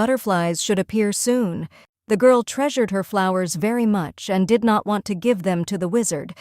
butterflies should appear soon. The girl treasured her flowers very much and did not want to give them to the wizard,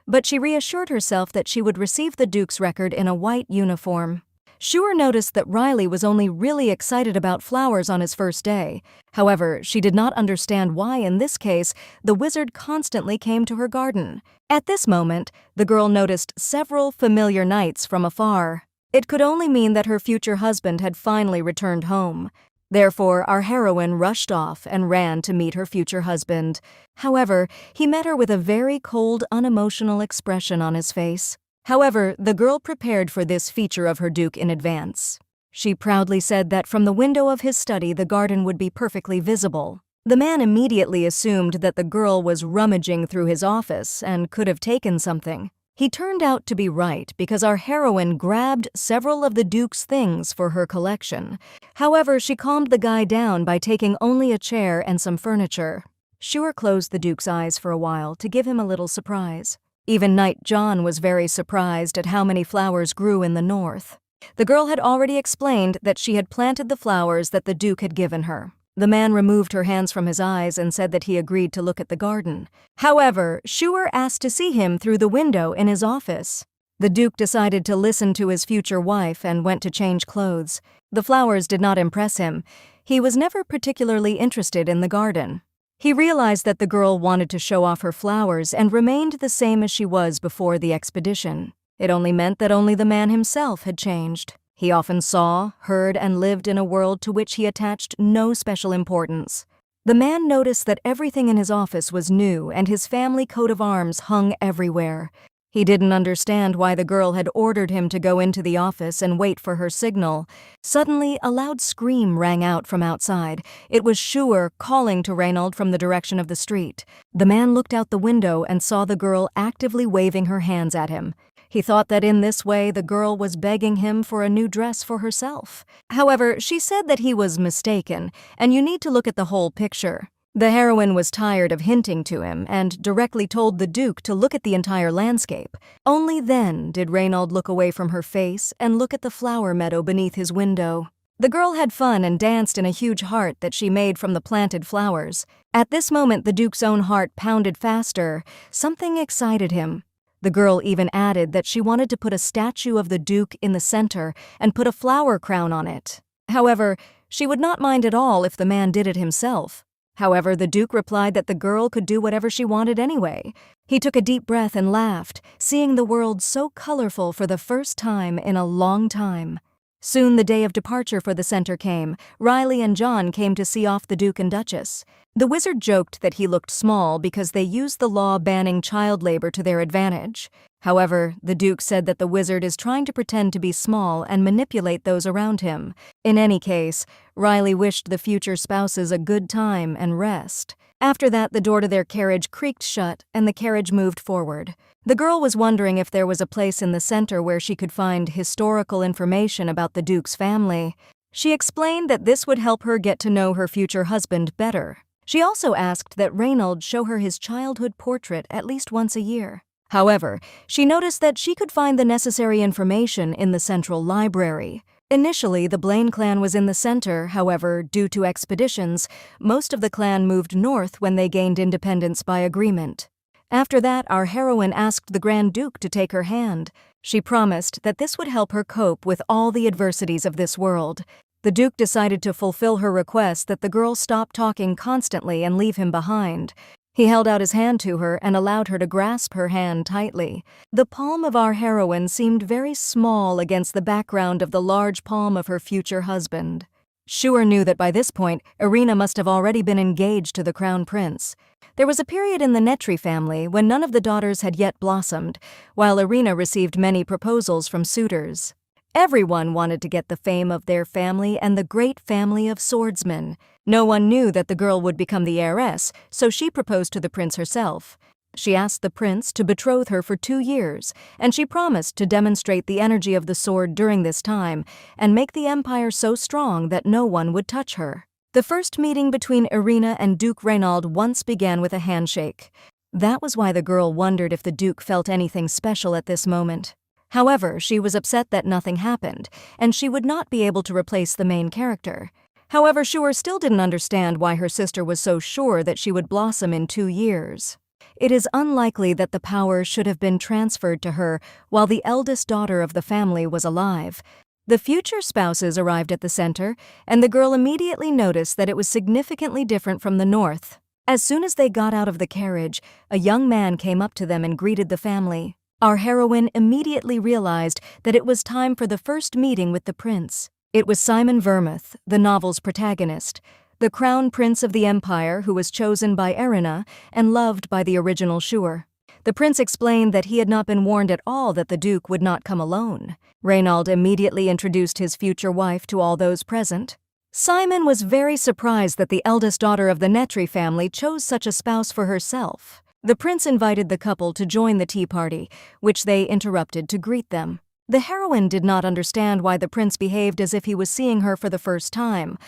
but she reassured herself that she would receive the Duke's record in a white uniform. Sure noticed that Riley was only really excited about flowers on his first day. However, she did not understand why in this case the wizard constantly came to her garden. At this moment, the girl noticed several familiar knights from afar. It could only mean that her future husband had finally returned home. Therefore, our heroine rushed off and ran to meet her future husband. However, he met her with a very cold, unemotional expression on his face. However, the girl prepared for this feature of her Duke in advance. She proudly said that from the window of his study the garden would be perfectly visible. The man immediately assumed that the girl was rummaging through his office and could have taken something. He turned out to be right because our heroine grabbed several of the Duke's things for her collection. However, she calmed the guy down by taking only a chair and some furniture. Sure closed the Duke's eyes for a while to give him a little surprise. Even Knight John was very surprised at how many flowers grew in the north. The girl had already explained that she had planted the flowers that the Duke had given her. The man removed her hands from his eyes and said that he agreed to look at the garden. However, Schuer asked to see him through the window in his office. The Duke decided to listen to his future wife and went to change clothes. The flowers did not impress him. He was never particularly interested in the garden. He realized that the girl wanted to show off her flowers and remained the same as she was before the expedition. It only meant that only the man himself had changed. He often saw, heard, and lived in a world to which he attached no special importance. The man noticed that everything in his office was new and his family coat of arms hung everywhere. He didn't understand why the girl had ordered him to go into the office and wait for her signal. Suddenly, a loud scream rang out from outside. It was Schuer calling to Reynold from the direction of the street. The man looked out the window and saw the girl actively waving her hands at him. He thought that in this way the girl was begging him for a new dress for herself. However, she said that he was mistaken, and you need to look at the whole picture. The heroine was tired of hinting to him and directly told the Duke to look at the entire landscape. Only then did Reynold look away from her face and look at the flower meadow beneath his window. The girl had fun and danced in a huge heart that she made from the planted flowers. At this moment, the Duke's own heart pounded faster. Something excited him. The girl even added that she wanted to put a statue of the Duke in the center and put a flower crown on it. However, she would not mind at all if the man did it himself. However, the Duke replied that the girl could do whatever she wanted anyway. He took a deep breath and laughed, seeing the world so colorful for the first time in a long time. Soon the day of departure for the center came. Riley and John came to see off the Duke and Duchess. The wizard joked that he looked small because they used the law banning child labor to their advantage. However, the Duke said that the wizard is trying to pretend to be small and manipulate those around him. In any case, Riley wished the future spouses a good time and rest. After that, the door to their carriage creaked shut and the carriage moved forward. The girl was wondering if there was a place in the center where she could find historical information about the Duke's family. She explained that this would help her get to know her future husband better. She also asked that Reynold show her his childhood portrait at least once a year. However, she noticed that she could find the necessary information in the central library. Initially, the Blaine clan was in the center. However, due to expeditions, most of the clan moved north when they gained independence by agreement. After that, our heroine asked the Grand Duke to take her hand. She promised that this would help her cope with all the adversities of this world. The Duke decided to fulfill her request that the girl stop talking constantly and leave him behind. He held out his hand to her and allowed her to grasp her hand tightly. The palm of our heroine seemed very small against the background of the large palm of her future husband. Schuer knew that by this point, Irina must have already been engaged to the crown prince. There was a period in the Netri family when none of the daughters had yet blossomed, while Irina received many proposals from suitors. Everyone wanted to get the fame of their family and the great family of swordsmen. No one knew that the girl would become the heiress, so she proposed to the prince herself. She asked the prince to betroth her for 2 years, and she promised to demonstrate the energy of the sword during this time and make the empire so strong that no one would touch her. The first meeting between Irina and Duke Reynold once began with a handshake. That was why the girl wondered if the Duke felt anything special at this moment. However, she was upset that nothing happened, and she would not be able to replace the main character. However, Shuer still didn't understand why her sister was so sure that she would blossom in 2 years. It is unlikely that the power should have been transferred to her while the eldest daughter of the family was alive. The future spouses arrived at the center, and the girl immediately noticed that it was significantly different from the north. As soon as they got out of the carriage, a young man came up to them and greeted the family. Our heroine immediately realized that it was time for the first meeting with the prince. It was Simon Vermouth, the novel's protagonist, the crown prince of the empire who was chosen by Irina and loved by the original Shuer. The prince explained that he had not been warned at all that the duke would not come alone. Reynald immediately introduced his future wife to all those present. Simon was very surprised that the eldest daughter of the Netri family chose such a spouse for herself. The prince invited the couple to join the tea party, which they interrupted to greet them. The heroine did not understand why the prince behaved as if he was seeing her for the first time,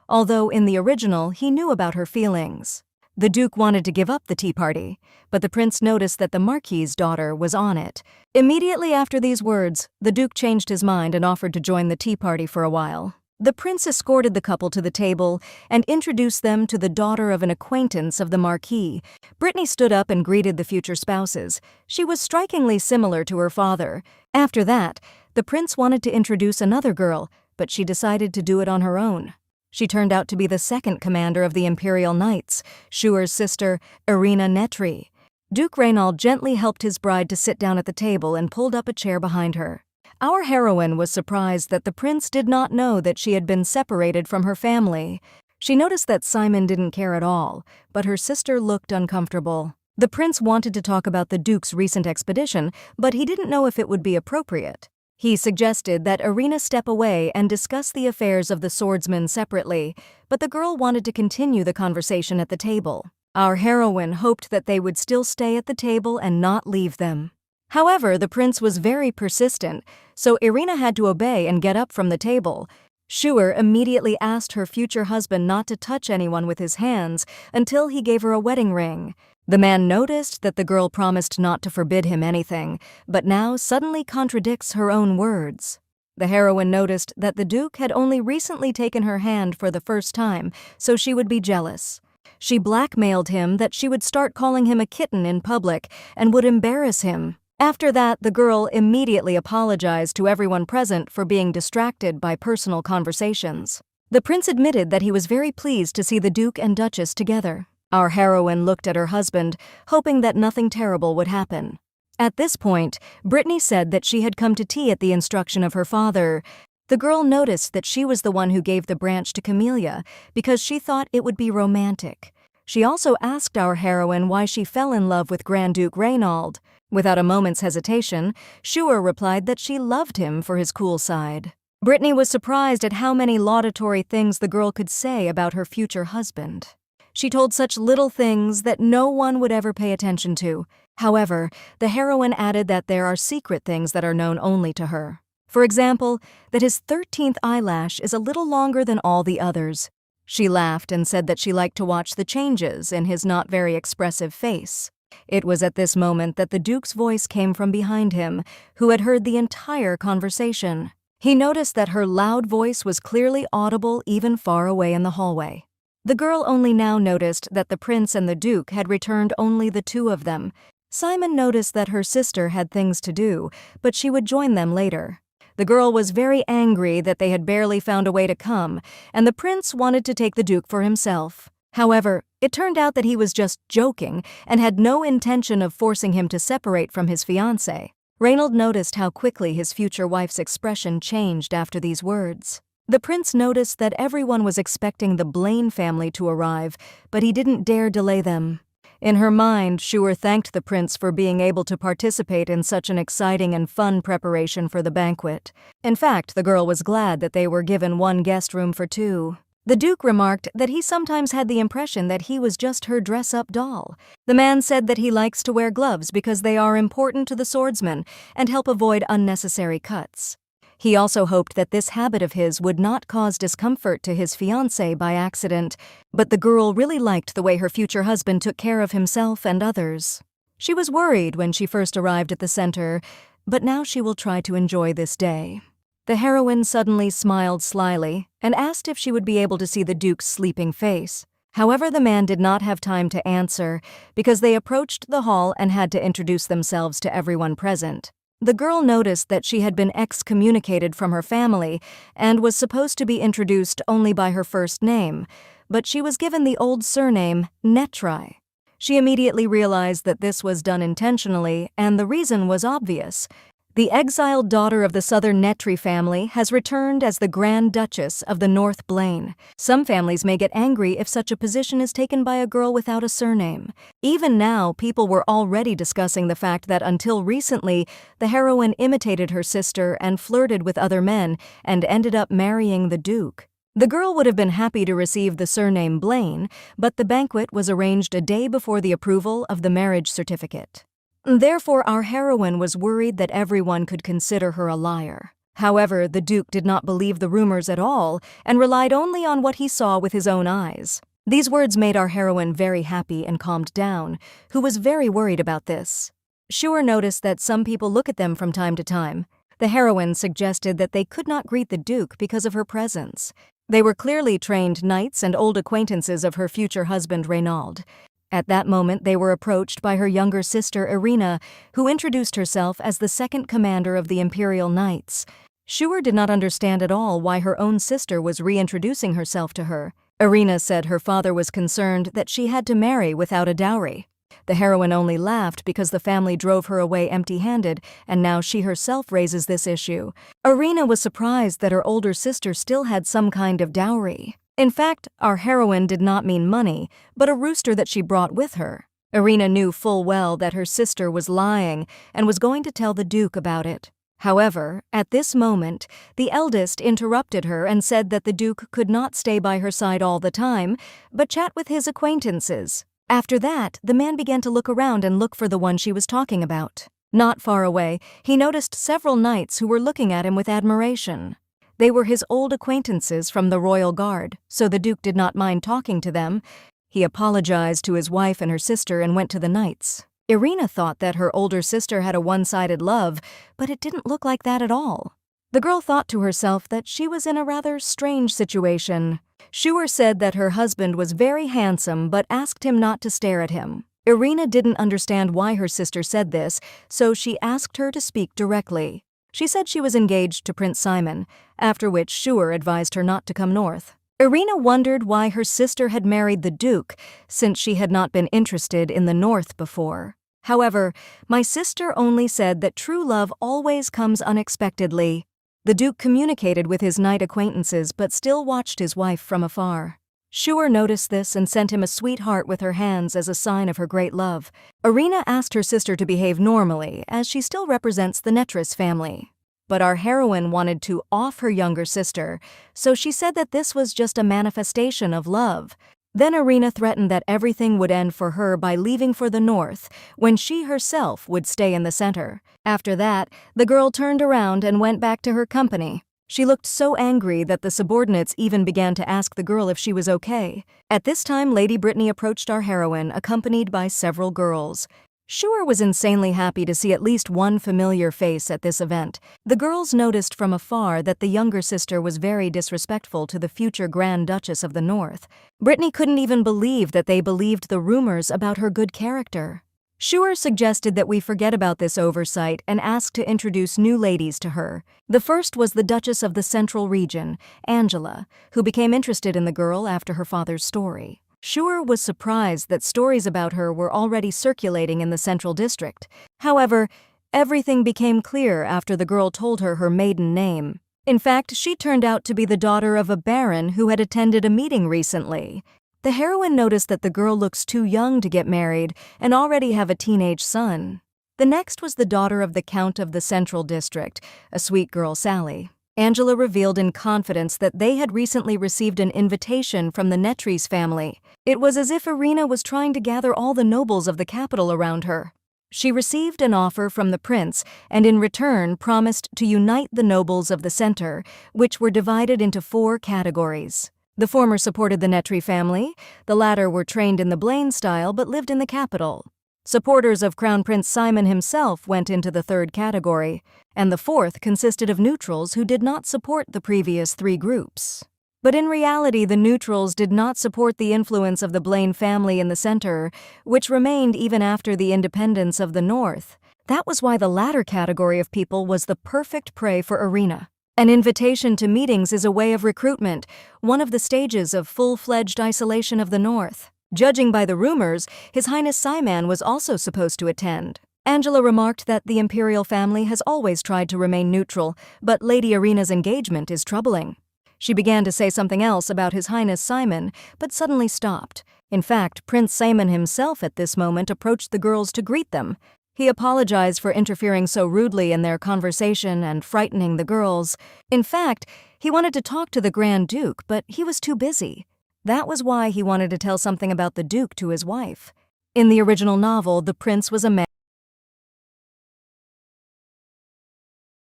although in the original he knew about her feelings. The duke wanted to give up the tea party, but the prince noticed that the marquis's daughter was on it. Immediately after these words, the duke changed his mind and offered to join the tea party for a while. The prince escorted the couple to the table and introduced them to the daughter of an acquaintance of the marquis. Brittany stood up and greeted the future spouses. She was strikingly similar to her father. After that, the prince wanted to introduce another girl, but she decided to do it on her own. She turned out to be the second commander of the Imperial Knights, Shuer's sister, Irina Netri. Duke Reynald gently helped his bride to sit down at the table and pulled up a chair behind her. Our heroine was surprised that the prince did not know that she had been separated from her family. She noticed that Simon didn't care at all, but her sister looked uncomfortable. The prince wanted to talk about the duke's recent expedition, but he didn't know if it would be appropriate. He suggested that Irina step away and discuss the affairs of the swordsmen separately, but the girl wanted to continue the conversation at the table. Our heroine hoped that they would still stay at the table and not leave them. However, the prince was very persistent, so Irina had to obey and get up from the table. Shuer immediately asked her future husband not to touch anyone with his hands until he gave her a wedding ring. The man noticed that the girl promised not to forbid him anything, but now suddenly contradicts her own words. The heroine noticed that the duke had only recently taken her hand for the first time, so she would be jealous. She blackmailed him that she would start calling him a kitten in public and would embarrass him. After that, the girl immediately apologized to everyone present for being distracted by personal conversations. The prince admitted that he was very pleased to see the duke and duchess together. Our heroine looked at her husband, hoping that nothing terrible would happen. At this point, Brittany said that she had come to tea at the instruction of her father. The girl noticed that she was the one who gave the branch to Camellia because she thought it would be romantic. She also asked our heroine why she fell in love with Grand Duke Reynald. Without a moment's hesitation, Shuer replied that she loved him for his cool side. Brittany was surprised at how many laudatory things the girl could say about her future husband. She told such little things that no one would ever pay attention to. However, the heroine added that there are secret things that are known only to her. For example, that his 13th eyelash is a little longer than all the others. She laughed and said that she liked to watch the changes in his not very expressive face. It was at this moment that the duke's voice came from behind him, who had heard the entire conversation. He noticed that her loud voice was clearly audible even far away in the hallway. The girl only now noticed that the prince and the duke had returned only the two of them. Simon noticed that her sister had things to do, but she would join them later. The girl was very angry that they had barely found a way to come, and the prince wanted to take the duke for himself. However, it turned out that he was just joking and had no intention of forcing him to separate from his fiancée. Reynald noticed how quickly his future wife's expression changed after these words. The prince noticed that everyone was expecting the Blaine family to arrive, but he didn't dare delay them. In her mind, Shuer thanked the prince for being able to participate in such an exciting and fun preparation for the banquet. In fact, the girl was glad that they were given one guest room for two. The duke remarked that he sometimes had the impression that he was just her dress-up doll. The man said that he likes to wear gloves because they are important to the swordsman and help avoid unnecessary cuts. He also hoped that this habit of his would not cause discomfort to his fiancée by accident, but the girl really liked the way her future husband took care of himself and others. She was worried when she first arrived at the center, but now she will try to enjoy this day. The heroine suddenly smiled slyly and asked if she would be able to see the Duke's sleeping face. However, the man did not have time to answer because they approached the hall and had to introduce themselves to everyone present. The girl noticed that she had been excommunicated from her family and was supposed to be introduced only by her first name, but she was given the old surname Netri. She immediately realized that this was done intentionally, and the reason was obvious. The exiled daughter of the Southern Netri family has returned as the Grand Duchess of the North Blaine. Some families may get angry if such a position is taken by a girl without a surname. Even now, people were already discussing the fact that until recently, the heroine imitated her sister and flirted with other men and ended up marrying the Duke. The girl would have been happy to receive the surname Blaine, but the banquet was arranged a day before the approval of the marriage certificate. Therefore, our heroine was worried that everyone could consider her a liar. However, the Duke did not believe the rumors at all and relied only on what he saw with his own eyes. These words made our heroine very happy and calmed down, who was very worried about this. Sure noticed that some people look at them from time to time. The heroine suggested that they could not greet the Duke because of her presence. They were clearly trained knights and old acquaintances of her future husband Reynald. At that moment, they were approached by her younger sister Irina, who introduced herself as the second commander of the Imperial Knights. Schuer did not understand at all why her own sister was reintroducing herself to her. Irina said her father was concerned that she had to marry without a dowry. The heroine only laughed because the family drove her away empty-handed, and now she herself raises this issue. Irina was surprised that her older sister still had some kind of dowry. In fact, our heroine did not mean money, but a rooster that she brought with her. Irina knew full well that her sister was lying and was going to tell the Duke about it. However, at this moment, the eldest interrupted her and said that the Duke could not stay by her side all the time, but chat with his acquaintances. After that, the man began to look around and look for the one she was talking about. Not far away, he noticed several knights who were looking at him with admiration. They were his old acquaintances from the royal guard, so the Duke did not mind talking to them. He apologized to his wife and her sister and went to the knights. Irina thought that her older sister had a one-sided love, but it didn't look like that at all. The girl thought to herself that she was in a rather strange situation. Schuer said that her husband was very handsome but asked him not to stare at him. Irina didn't understand why her sister said this, so she asked her to speak directly. She said she was engaged to Prince Simon, after which Schuer advised her not to come north. Irina wondered why her sister had married the Duke, since she had not been interested in the north before. However, my sister only said that true love always comes unexpectedly. The Duke communicated with his knight acquaintances but still watched his wife from afar. Schuer noticed this and sent him a sweetheart with her hands as a sign of her great love. Irina asked her sister to behave normally, as she still represents the Netris family. But our heroine wanted to off her younger sister, so she said that this was just a manifestation of love. Then Irina threatened that everything would end for her by leaving for the north, when she herself would stay in the center. After that, the girl turned around and went back to her company. She looked so angry that the subordinates even began to ask the girl if she was okay. At this time, Lady Brittany approached our heroine, accompanied by several girls. Schuer was insanely happy to see at least one familiar face at this event. The girls noticed from afar that the younger sister was very disrespectful to the future Grand Duchess of the North. Brittany couldn't even believe that they believed the rumors about her good character. Schuer suggested that we forget about this oversight and asked to introduce new ladies to her. The first was the Duchess of the Central Region, Angela, who became interested in the girl after her father's story. Schuer was surprised that stories about her were already circulating in the Central District. However, everything became clear after the girl told her maiden name. In fact, she turned out to be the daughter of a baron who had attended a meeting recently. The heroine noticed that the girl looks too young to get married and already have a teenage son. The next was the daughter of the Count of the Central District, a sweet girl, Sally. Angela revealed in confidence that they had recently received an invitation from the Netris family. It was as if Irina was trying to gather all the nobles of the capital around her. She received an offer from the prince and in return promised to unite the nobles of the center, which were divided into 4 categories. The former supported the Netri family, the latter were trained in the Blaine style but lived in the capital. Supporters of Crown Prince Simon himself went into the third category, and the fourth consisted of neutrals who did not support the previous three groups. But in reality, the neutrals did not support the influence of the Blaine family in the center, which remained even after the independence of the North. That was why the latter category of people was the perfect prey for Irina. An invitation to meetings is a way of recruitment, one of the stages of full-fledged isolation of the North. Judging by the rumors, His Highness Simon was also supposed to attend. Angela remarked that the imperial family has always tried to remain neutral, but Lady Irina's engagement is troubling. She began to say something else about His Highness Simon, but suddenly stopped. In fact, Prince Simon himself at this moment approached the girls to greet them. He apologized for interfering so rudely in their conversation and frightening the girls. In fact, he wanted to talk to the Grand Duke, but he was too busy. That was why he wanted to tell something about the Duke to his wife. In the original novel, the prince was a man